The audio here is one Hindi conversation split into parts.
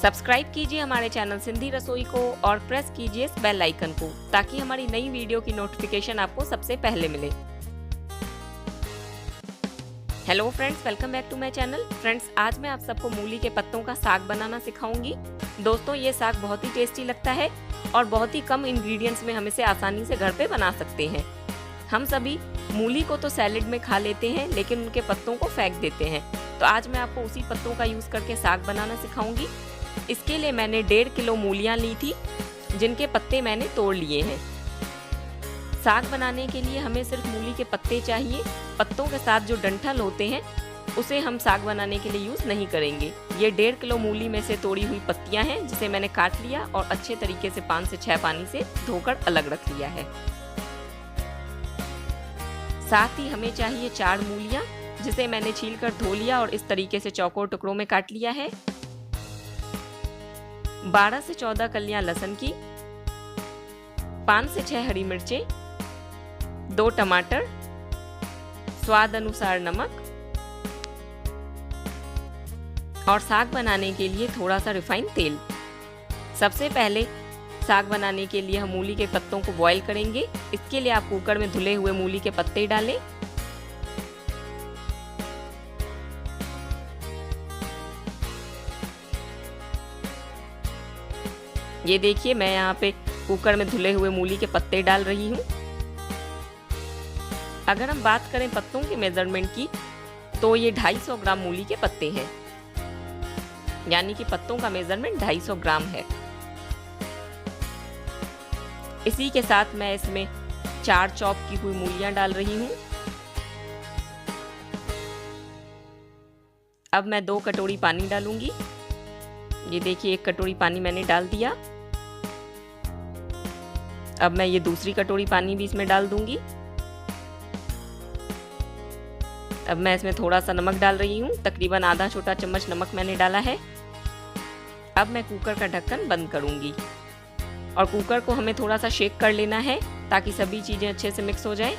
सब्सक्राइब कीजिए हमारे चैनल सिंधी रसोई को और प्रेस कीजिए इस बेल आइकन को ताकि हमारी नई वीडियो की नोटिफिकेशन आपको सबसे पहले मिले। Hello friends, welcome back to my channel. Friends, आज मैं आप सबको मूली के पत्तों का साग बनाना सिखाऊंगी। दोस्तों, ये साग बहुत ही टेस्टी लगता है और बहुत ही कम इंग्रेडिएंट्स में हम इसे आसानी से घर पे बना सकते हैं। हम सभी मूली को तो सैलेड में खा लेते हैं, लेकिन उनके पत्तों को फेंक देते हैं। तो आज मैं आपको उसी पत्तों का यूज करके साग बनाना सिखाऊंगी। इसके लिए मैंने 1.5 किलो मूलियां ली थी, जिनके पत्ते मैंने तोड़ लिए हैं। साग बनाने के लिए हमें सिर्फ मूली के पत्ते चाहिए। पत्तों के साथ जो डंठल होते हैं उसे हम साग बनाने के लिए यूज नहीं करेंगे। ये 1.5 किलो मूली में से तोड़ी हुई पत्तियां हैं, जिसे मैंने काट लिया और अच्छे तरीके से 5 से 6 पानी से धोकर अलग रख लिया है। साथ ही हमें चाहिए 4 मूलियां, जिसे मैंने छीलकर धो लिया और इस तरीके से चौकोर टुकड़ों में काट लिया है। 12 से 14 कलियां लहसुन की, 5 से 6 हरी मिर्चें, 2 टमाटर, स्वाद अनुसार नमक और साग बनाने के लिए थोड़ा सा रिफाइंड तेल। सबसे पहले साग बनाने के लिए हम मूली के पत्तों को बॉईल करेंगे। इसके लिए आप कुकर में धुले हुए मूली के पत्ते डालें। ये देखिए, मैं यहाँ पे कुकर में धुले हुए मूली के पत्ते डाल रही हूँ। अगर हम बात करें पत्तों के मेजरमेंट की, तो ये 250 ग्राम मूली के पत्ते हैं, यानी कि पत्तों का मेजरमेंट 250 ग्राम है। इसी के साथ मैं इसमें 4 चॉप की हुई मूलियां डाल रही हूँ। अब मैं 2 कटोरी पानी डालूंगी। ये देखिए, 1 कटोरी पानी मैंने डाल दिया। अब मैं ये दूसरी कटोरी पानी भी इसमें डाल दूंगी। अब मैं इसमें थोड़ा सा नमक डाल रही हूँ, तकरीबन आधा छोटा चम्मच नमक मैंने डाला है। अब मैं कुकर का ढक्कन बंद करूंगी और कुकर को हमें थोड़ा सा शेक कर लेना है ताकि सभी चीजें अच्छे से मिक्स हो जाए।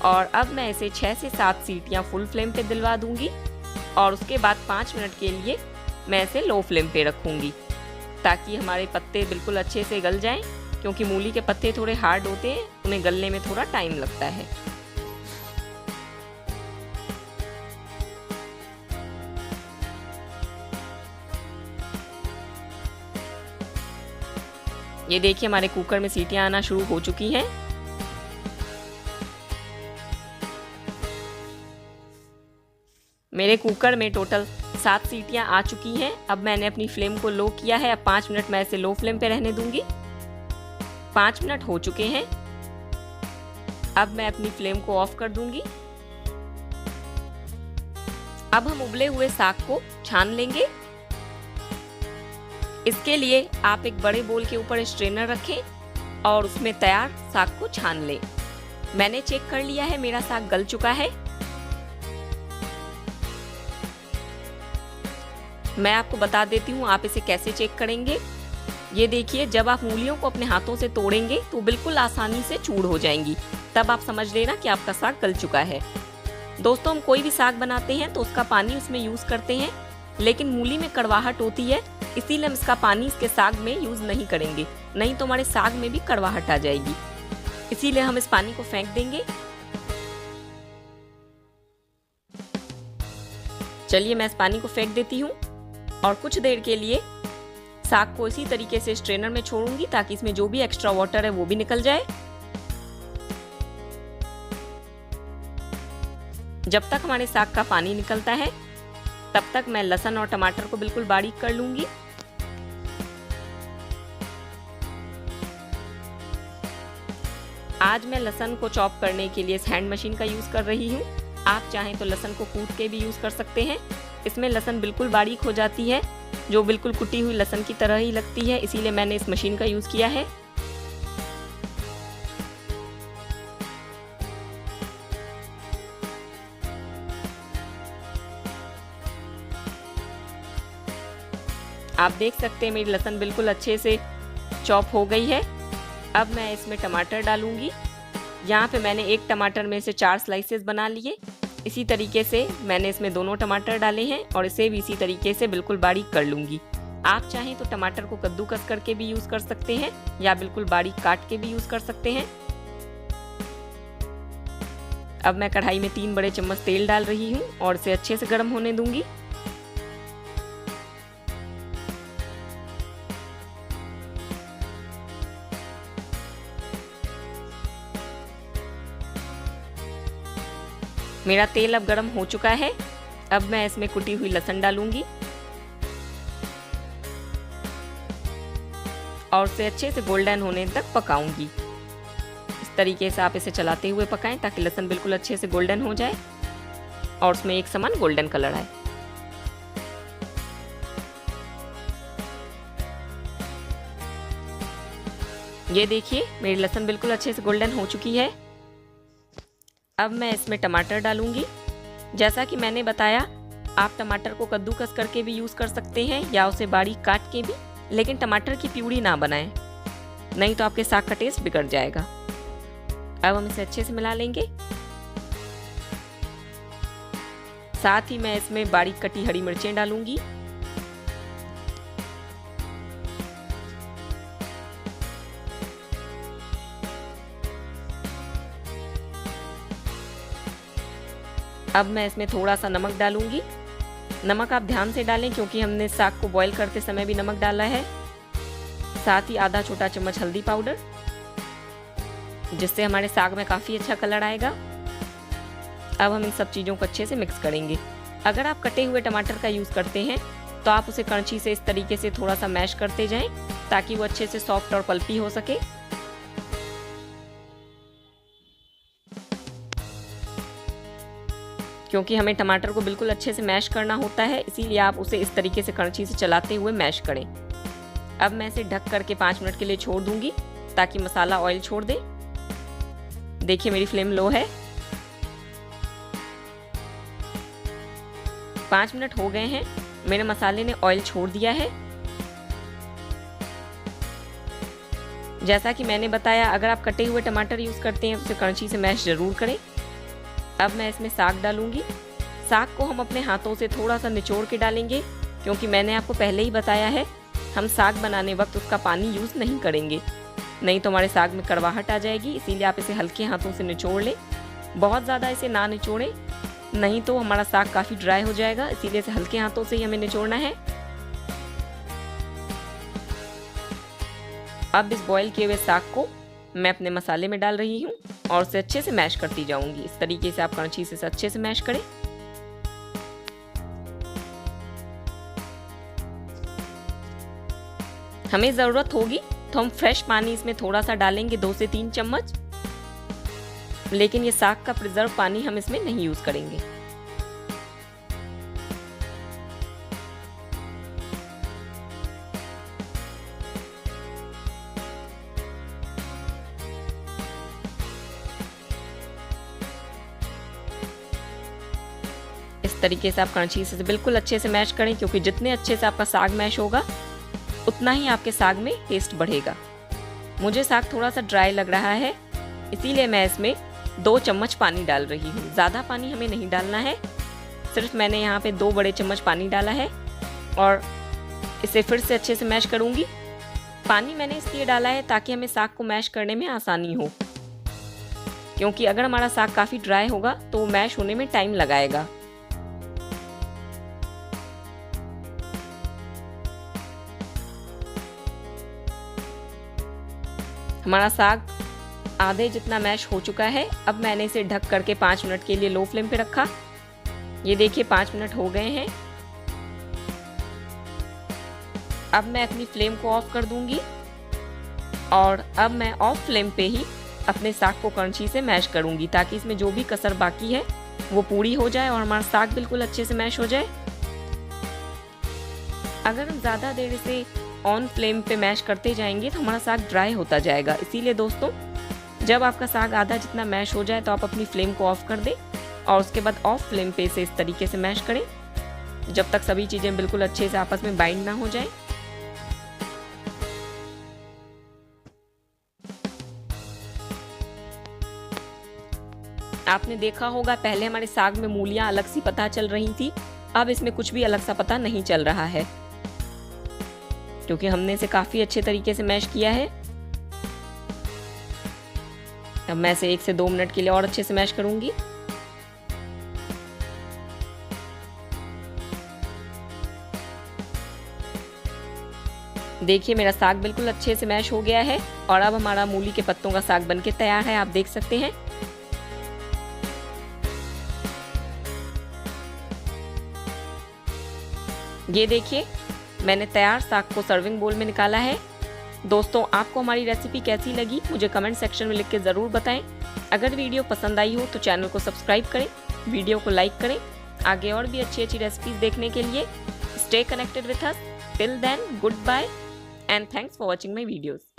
और अब मैं इसे 6 से 7 सीटियां फुल फ्लेम पे दिलवा दूंगी और उसके बाद 5 मिनट के लिए मैं इसे लो फ्लेम पे रखूंगी ताकि हमारे पत्ते बिल्कुल अच्छे से गल जाएं, क्योंकि मूली के पत्ते थोड़े हार्ड होते हैं, उन्हें गलने में थोड़ा टाइम लगता है। ये देखिए, हमारे कुकर में सीटियां आना शुरू हो चुकी हैं। मेरे कुकर में टोटल 7 सीटियां आ चुकी हैं। अब मैंने अपनी फ्लेम को लो किया है। अब 5 मिनट मैं इसे लो फ्लेम पे रहने दूंगी। 5 मिनट हो चुके हैं। अब मैं अपनी फ्लेम को ऑफ कर दूंगी। अब हम उबले हुए साग को छान लेंगे। इसके लिए आप एक बड़े बोल के ऊपर स्ट्रेनर रखें और उसमें तैयार साग को छान लें। मैंने चेक कर लिया है, मेरा साग गल चुका है। मैं आपको बता देती हूँ आप इसे कैसे चेक करेंगे। ये देखिए, जब आप मूलियों को अपने हाथों से तोड़ेंगे तो बिल्कुल आसानी से चूड़ हो जाएंगी, तब आप समझ लेना कि आपका साग गल चुका है। दोस्तों, हम कोई भी साग बनाते हैं तो उसका पानी उसमें यूज करते हैं, लेकिन मूली में कड़वाहट होती है, इसीलिए हम इसका पानी इसके साग में यूज नहीं करेंगे, नहीं तो हमारे साग में भी कड़वाहट आ जाएगी। इसीलिए हम इस पानी को फेंक देंगे। चलिए, मैं इस पानी को फेंक देती हूँ और कुछ देर के लिए साग को इसी तरीके से स्ट्रेनर में छोड़ूंगी ताकि इसमें जो भी एक्स्ट्रा वाटर है वो भी निकल जाए। जब तक हमारे साग का पानी निकलता है, तब तक मैं लहसुन और टमाटर को बिल्कुल बारीक कर लूंगी। आज मैं लहसुन को चॉप करने के लिए इस हैंड मशीन का यूज कर रही हूँ। आप चाहें तो लहसुन को कूट के भी यूज कर सकते हैं। इसमें लहसुन बिल्कुल बारीक हो जाती है, जो बिल्कुल कुटी हुई लहसुन की तरह ही लगती है, इसीलिए मैंने इस मशीन का यूज किया है। आप देख सकते हैं मेरी लहसुन बिल्कुल अच्छे से चॉप हो गई है। अब मैं इसमें टमाटर डालूंगी। यहाँ पे मैंने 1 टमाटर में से 4 स्लाइसेस बना लिए। इसी तरीके से मैंने इसमें दोनों टमाटर डाले हैं और इसे भी इसी तरीके से बिल्कुल बारीक कर लूँगी। आप चाहें तो टमाटर को कद्दूकस करके भी यूज कर सकते हैं या बिल्कुल बारीक काट के भी यूज कर सकते हैं। अब मैं कढ़ाई में 3 बड़े चम्मच तेल डाल रही हूँ और इसे अच्छे से गर्म होने दूंगी। मेरा तेल अब गर्म हो चुका है। अब मैं इसमें कुटी हुई लहसुन डालूंगी और उसे अच्छे से गोल्डन होने तक पकाऊंगी। इस तरीके से आप इसे चलाते हुए पकाएं ताकि लहसुन बिल्कुल अच्छे से गोल्डन हो जाए और उसमें एक समान गोल्डन कलर आए। ये देखिए मेरी लहसुन बिल्कुल अच्छे से गोल्डन हो चुकी है। अब मैं इसमें टमाटर डालूंगी। जैसा कि मैंने बताया, आप टमाटर को कद्दूकस करके भी यूज कर सकते हैं या उसे बारीक काट के भी, लेकिन टमाटर की प्यूरी ना बनाएं, नहीं तो आपके साग का टेस्ट बिगड़ जाएगा। अब हम इसे अच्छे से मिला लेंगे। साथ ही मैं इसमें बारीक कटी हरी मिर्चें डालूंगी। अब मैं इसमें थोड़ा सा नमक डालूंगी। नमक आप ध्यान से डालें क्योंकि हमने साग को बॉईल करते समय भी नमक डाला है। साथ ही आधा छोटा चम्मच हल्दी पाउडर, जिससे हमारे साग में काफ़ी अच्छा कलर आएगा। अब हम इन सब चीज़ों को अच्छे से मिक्स करेंगे। अगर आप कटे हुए टमाटर का यूज़ करते हैं तो आप उसे कड़छी से इस तरीके से थोड़ा सा मैश करते जाएं ताकि वो अच्छे से सॉफ्ट और पल्पी हो सके। क्योंकि हमें टमाटर को बिल्कुल अच्छे से मैश करना होता है, इसीलिए आप उसे इस तरीके से कड़छी से चलाते हुए मैश करें। अब मैं इसे ढक करके 5 मिनट के लिए छोड़ दूंगी ताकि मसाला ऑयल छोड़ दे। देखिए मेरी फ्लेम लो है। 5 मिनट हो गए हैं, मेरे मसाले ने ऑयल छोड़ दिया है। जैसा कि मैंने बताया, अगर आप कटे हुए टमाटर यूज करते हैं तो उसे कड़छी से मैश जरूर करें। अब मैं इसमें साग डालूंगी। साग को हम अपने हाथों से थोड़ा सा निचोड़ के डालेंगे क्योंकि मैंने आपको पहले ही बताया है, हम साग बनाने वक्त उसका पानी यूज नहीं करेंगे, नहीं तो हमारे साग में कड़वाहट आ जाएगी। इसीलिए आप इसे हल्के हाथों से निचोड़ लें। बहुत ज़्यादा इसे ना निचोड़ें, नहीं तो हमारा साग काफ़ी ड्राई हो जाएगा। इसीलिए इसे हल्के हाथों से ही हमें निचोड़ना है। अब इस बॉईल किए हुए साग को मैं अपने मसाले में डाल रही हूँ और उसे अच्छे से मैश करती जाऊंगी। इस तरीके से आप कड़छी से अच्छे से मैश करें। हमें ज़रूरत होगी तो हम फ्रेश पानी इसमें थोड़ा सा डालेंगे, 2 से 3 चम्मच, लेकिन ये साग का प्रिजर्व पानी हम इसमें नहीं यूज करेंगे। इस तरीके से आप कड़छी से बिल्कुल अच्छे से मैश करें क्योंकि जितने अच्छे से आपका साग मैश होगा उतना ही आपके साग में टेस्ट बढ़ेगा। मुझे साग थोड़ा सा ड्राई लग रहा है, इसीलिए मैं इसमें 2 चम्मच पानी डाल रही हूँ। ज़्यादा पानी हमें नहीं डालना है, सिर्फ मैंने यहाँ पे 2 बड़े चम्मच पानी डाला है और इसे फिर से अच्छे से मैश करूँगी। पानी मैंने इसलिए डाला है ताकि हमें साग को मैश करने में आसानी हो, क्योंकि अगर हमारा साग काफ़ी ड्राई होगा तो मैश होने में टाइम लगाएगा। हमारा साग आधे जितना मैश हो चुका है। अब मैंने इसे ढक करके 5 मिनट के लिए लो फ्लेम पे रखा। ये देखिए 5 मिनट हो गए हैं। अब मैं अपनी फ्लेम को ऑफ कर दूंगी और अब मैं ऑफ फ्लेम पे ही अपने साग को कड़छी से मैश करूंगी ताकि इसमें जो भी कसर बाकी है वो पूरी हो जाए और हमारा साग बिल्कुल अच्छे से मैश हो जाए। अगर हम ज़्यादा देर इसे ऑन फ्लेम पे मैश करते जाएंगे तो हमारा साग ड्राई होता जाएगा। इसीलिए दोस्तों, जब आपका साग आधा जितना मैश हो जाए तो आप अपनी फ्लेम को ऑफ कर दें और उसके बाद ऑफ फ्लेम पे इसे इस तरीके से मैश करें जब तक सभी चीज़ें बिल्कुल अच्छे से आपस में बाइंड ना हो जाए। आपने देखा होगा पहले हमारे साग में मूलियां अलग सी पता चल रही थी, अब इसमें कुछ भी अलग सा पता नहीं चल रहा है। क्योंकि हमने इसे काफ़ी अच्छे तरीके से मैश किया है। अब मैं इसे 1 से 2 मिनट के लिए और अच्छे से मैश करूंगी। देखिए मेरा साग बिल्कुल अच्छे से मैश हो गया है और अब हमारा मूली के पत्तों का साग बनके तैयार है, आप देख सकते हैं। ये देखिए मैंने तैयार साग को सर्विंग बोल में निकाला है। दोस्तों आपको हमारी रेसिपी कैसी लगी मुझे कमेंट सेक्शन में लिख के ज़रूर बताएं। अगर वीडियो पसंद आई हो तो चैनल को सब्सक्राइब करें, वीडियो को लाइक करें। आगे और भी अच्छी रेसिपीज देखने के लिए stay connected with us. Till then goodbye and thanks for watching my videos.